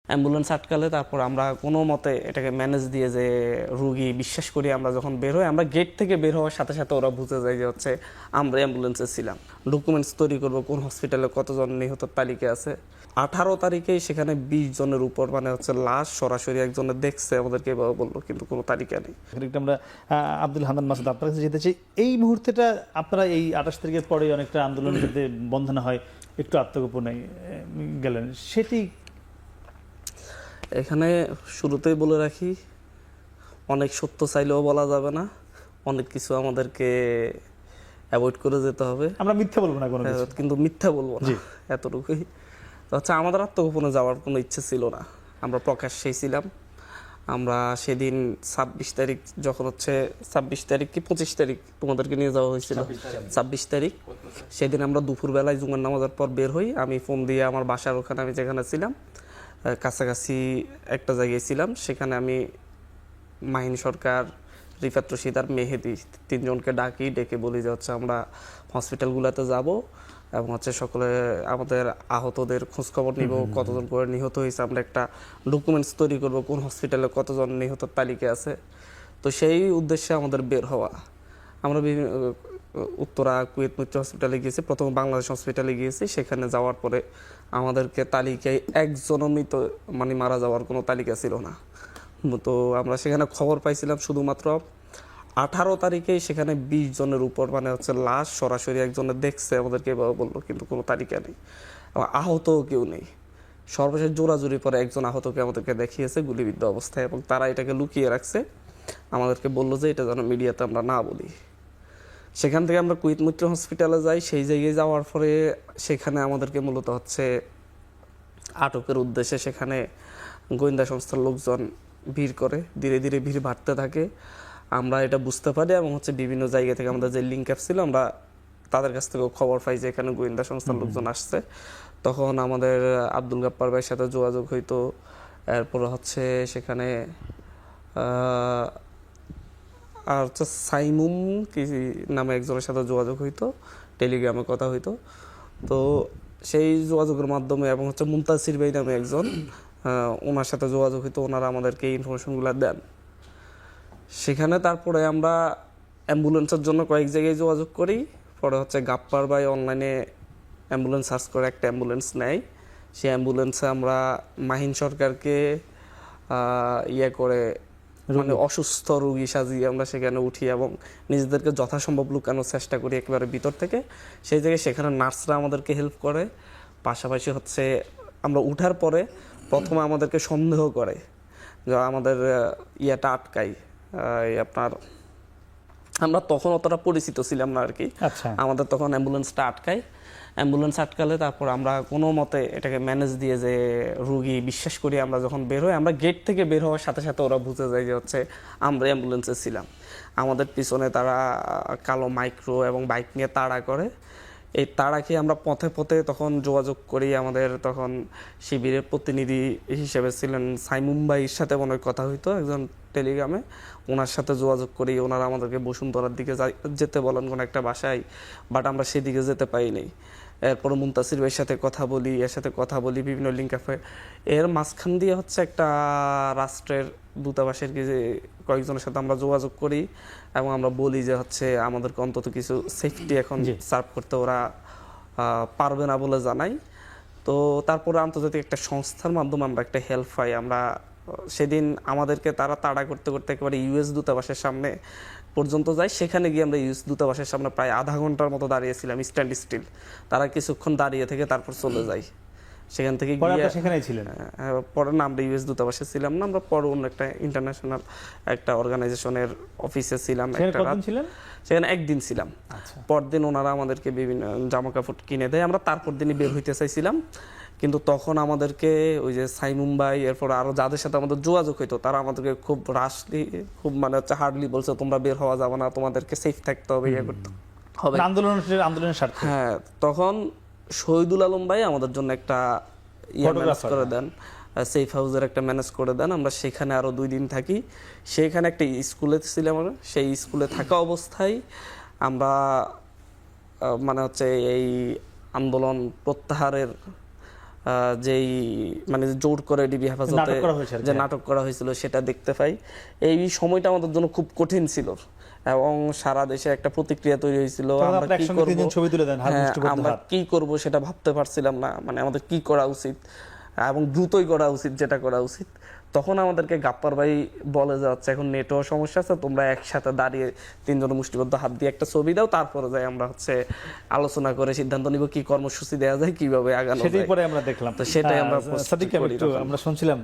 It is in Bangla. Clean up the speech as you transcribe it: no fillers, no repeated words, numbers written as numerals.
অ্যাম্বুলেন্স আটকালে তারপর আমরা কোনো মতে এটাকে ম্যানেজ দিয়ে যে রুগী বিশ্বাস করি আমরা যখন বের হই, আমরা গেট থেকে বের হওয়ার সাথে সাথে ওরা বুঝে যায় যে হচ্ছে আমরা অ্যাম্বুলেন্সে ছিলাম। ডকুমেন্টস তৈরি করবো, কোন হসপিটালে কতজন নিহত তালিকা আছে। 18 তারিখেই সেখানে 20 জনের উপর মানে হচ্ছে লাশ সরাসরি একজনের দেখছে, আমাদেরকে এভাবে বললো, কিন্তু কোনো তালিকা নেই। আমরা আব্দুল হান্নান মাসুদ আপনার কাছে যেতে চাই, এই মুহূর্তেটা আপনারা এই 28 তারিখের পরে অনেকটা আন্দোলন যাতে বন্ধ না হয় একটু আত্মগোপনে গেলেন, সেটি এখানে শুরুতেই বলে রাখি, অনেক সত্য চাইলেও বলা যাবে না, অনেক কিছু আমাদেরকে অ্যাভয়েড করে যেতে হবে। আমরা মিথ্যা বলবো না কোনো কিছু, কিন্তু মিথ্যা বলবো না, এতটুকুই। তো হচ্ছে আমাদের আত্মগোপনে যাওয়ার কোনো ইচ্ছে ছিল না, আমরা প্রকাশ্যেই ছিলাম। আমরা সেদিন 26 তারিখ যখন হচ্ছে 26 তারিখ কি 25 তারিখ তোমাদেরকে নিয়ে যাওয়া হয়েছিল, 26 তারিখ সেদিন আমরা দুপুরবেলায় জুমার নামাজের পর বের হই। আমি ফোন দিয়ে আমার বাসার ওখানে, আমি যেখানে ছিলাম কাছাকাছি একটা জায়গায় ছিলাম, সেখানে আমি মাহিন সরকার, রিফাত রশিদ আর মেহেদি তিনজনকে ডেকে বলি যে হচ্ছে আমরা হসপিটালগুলোতে যাব এবং হচ্ছে সকলে আমাদের আহতদের খোঁজখবর নিব, কতজন করে নিহত হয়েছে, আমরা একটা ডকুমেন্টস তৈরি করব, কোন হসপিটালে কতজন নিহত তালিকা আছে। তো সেই উদ্দেশ্যে আমাদের বের হওয়া। আমরা উত্তরা কুয়েত মৈত্রী হসপিটালে গিয়েছি, প্রথম বাংলাদেশ হসপিটালে গিয়েছি। সেখানে যাওয়ার পরে আমাদেরকে তালিকায় একজনও মৃত মানে মারা যাওয়ার কোনো তালিকা ছিল না। তো আমরা সেখানে খবর পাইছিলাম শুধুমাত্র 18 তারিখেই সেখানে 20 জনের উপর মানে হচ্ছে লাশ সরাসরি একজনের দেখছে, আমাদেরকে এভাবে বললো, কিন্তু কোনো তালিকা নেই, আহতও কেউ নেই। সর্বশেষ জোরাজুরি পরে একজন আহতকে আমাদেরকে দেখিয়েছে গুলিবিদ্ধ অবস্থায়, এবং তারা এটাকে লুকিয়ে রাখছে। আমাদেরকে বললো যে এটা যেন মিডিয়াতে আমরা না বলি। সেখান থেকে আমরা কুয়েত মৈত্রী হসপিটালে যাই। সেই জায়গায় যাওয়ার পরে সেখানে আমাদেরকে মূলত হচ্ছে আটকের উদ্দেশ্যে সেখানে গোয়েন্দা সংস্থার লোকজন ভিড় করে, ধীরে ধীরে ভিড় বাড়তে থাকে। আমরা এটা বুঝতে পারি এবং হচ্ছে বিভিন্ন জায়গা থেকে আমাদের যে লিঙ্ক অ্যাপ ছিল, আমরা তাদের কাছ থেকেও খবর পাই যে এখানে গোয়েন্দা সংস্থার লোকজন আসছে। তখন আমাদের আব্দুল গাপ্পার ভাইয়ের সাথে যোগাযোগ হইতো। এরপর হচ্ছে সেখানে আর হচ্ছে সাইমুম কি নামে একজনের সাথে যোগাযোগ হইতো, টেলিগ্রামে কথা হইতো। তো সেই যোগাযোগের মাধ্যমে এবং হচ্ছে মুনতাসির ভাই নামে একজন, ওনার সাথে যোগাযোগ হইতো, ওনারা আমাদেরকে এই ইনফরমেশনগুলো দেন। সেখানে তারপরে আমরা অ্যাম্বুলেন্সের জন্য কয়েক জায়গায় যোগাযোগ করি। পরে হচ্ছে গাপ্পার ভাই অনলাইনে অ্যাম্বুলেন্স সার্চ করে একটা অ্যাম্বুলেন্স নেয়। সেই অ্যাম্বুলেন্সে আমরা মাহিন সরকারকে ইয়ে করে মানে অসুস্থ রোগী সাজিয়ে আমরা সেখানে উঠি এবং নিজেদেরকে যথাসম্ভব লুকানোর চেষ্টা করি একেবারে ভিতর থেকে। সেই জায়গায় সেখানে নার্সরা আমাদেরকে হেল্প করে। পাশাপাশি হচ্ছে আমরা উঠার পরে প্রথমে আমাদেরকে সন্দেহ করে যে আমাদের ইয়েটা আটকাই, আপনার আমরা তখন অতটা পরিচিত ছিলাম না আর কি। আমাদের তখন অ্যাম্বুলেন্সটা আটকায়। অ্যাম্বুলেন্স আটকালে তারপর আমরা কোনো মতে এটাকে ম্যানেজ দিয়ে যে রুগী বিশ্বাস করি আমরা যখন বের হই, আমরা গেট থেকে বের হওয়ার সাথে সাথে ওরা বুঝে যায় যে হচ্ছে আমরা অ্যাম্বুলেন্সে ছিলাম। আমাদের পিছনে তারা কালো মাইক্রো এবং বাইক নিয়ে তাড়া করে। এই তাড়াকে আমরা পথে পথে তখন যোগাযোগ করি। আমাদের তখন শিবিরের প্রতিনিধি হিসেবে ছিলেন সাইমুম ভাইয়ের সাথে মনে কথা হইতো একজন টেলিগ্রামে, ওনার সাথে যোগাযোগ করি। ওনারা আমাদেরকে বসুন্ধরার দিকে যেতে বলেন কোনো একটা বাসায়, বাট আমরা সেদিকে যেতে পারিনি। এরপরে মুনতাসির ভাইয়ের সাথে কথা বলি, এর সাথে কথা বলি বিভিন্ন লিঙ্ক অ্যাপে। এর মাঝখান দিয়ে হচ্ছে একটা রাষ্ট্রের দূতাবাসের কয়েকজনের সাথে আমরা যোগাযোগ করি এবং আমরা বলি যে হচ্ছে আমাদেরকে অন্তত কিছু সেফটি এখন সার্ভ করতে ওরা পারবে না বলে জানাই। তো তারপরে আন্তর্জাতিক একটা সংস্থার মাধ্যমে আমরা একটা হেল্প পাই। আমরা সেদিন আমাদেরকে তারা তাড়া করতে করতে একেবারে ইউএস দূতাবাসের সামনে পর্যন্ত যাই। সেখানে গিয়ে আমরা ইউএস দূতাবাসের সামনে প্রায় আধা ঘন্টার মতো দাঁড়িয়েছিলাম স্ট্যান্ড স্টিল। তারা কিছুক্ষণ দাঁড়িয়ে থেকে তারপর চলে যাই। সেখান থেকে গিয়ে সেখানেই ছিলেন। পরে না আমরা ইউএস দূতাবাসে ছিলাম না, আমরা পরে অন্য একটা ইন্টারন্যাশনাল একটা অর্গানাইজেশনের অফিসে ছিলাম। সেখানে একদিন ছিলাম। পরদিন ওনারা আমাদেরকে বিভিন্ন জামা কাপড় কিনে দেয়। আমরা তারপর দিনই বের হইতে চাইছিলাম, কিন্তু তখন আমাদেরকে ওই যে সাইমুম ভাই এরপর আরো যাদের সাথে আমাদের যোগাযোগ হইতো তারা আমাদেরকে খুব রাশলি, খুব মানে হচ্ছে হার্ডলি বলছে তোমরা বের হওয়া যাবে না, তোমাদেরকে সেফ থাকতে হবে, ইয়ে করতে হবে আন্দোলনের স্বার্থে। হ্যাঁ, তখন শহীদুল আলম ভাই আমাদের জন্য একটা ম্যানেজ করে দেন, সেফ হাউসের একটা ম্যানেজ করে দেন। আমরা সেখানে আরো 2 দিন থাকি। সেখানে একটা স্কুলে ছিলাম, সেই স্কুলে থাকা অবস্থায় আমরা মানে হচ্ছে এই আন্দোলন প্রত্যাহারের যেই মানে জোর করে ডিবি হেফাজতে নাটক করা হয়েছে আর কি। যে নাটক করা হয়েছিল সেটা দেখতে পাই। এই সময়টা আমাদের জন্য খুব কঠিন ছিল এবং সারা দেশে একটা প্রতিক্রিয়া তৈরি হয়েছিল। তখন আমরা আপনারা কি একসঙ্গে করব, তিনজন ছবি তুলে দেন, হাত হ্যাঁ, মুষ্টিবদ্ধ আমরা হাত। কি করব সেটা ভাবতে পারছিলাম না, মানে আমাদের কি করা উচিত এবং দ্রুতই করা উচিত যেটা করা উচিত। তখন আমাদেরকে গাপ্পার ভাই বলে যাচ্ছে এখন নেটওয়ার্ক সমস্যা আছে, তোমরা একসাথে দাঁড়িয়ে তিনজন মুষ্টিবদ্ধ হাত দিয়ে একটা ছবি দাও, তারপরে যাই আমরা আলোচনা করে সিদ্ধান্ত নিব কি কর্মসূচি দেওয়া যায়, কিভাবে আগানো সেটাই যায়। পরে আমরা দেখলাম। তো সেটাই আমরা সাদিক, প্রস্তুতি করি একটু তখন। আমরা শুনছিলাম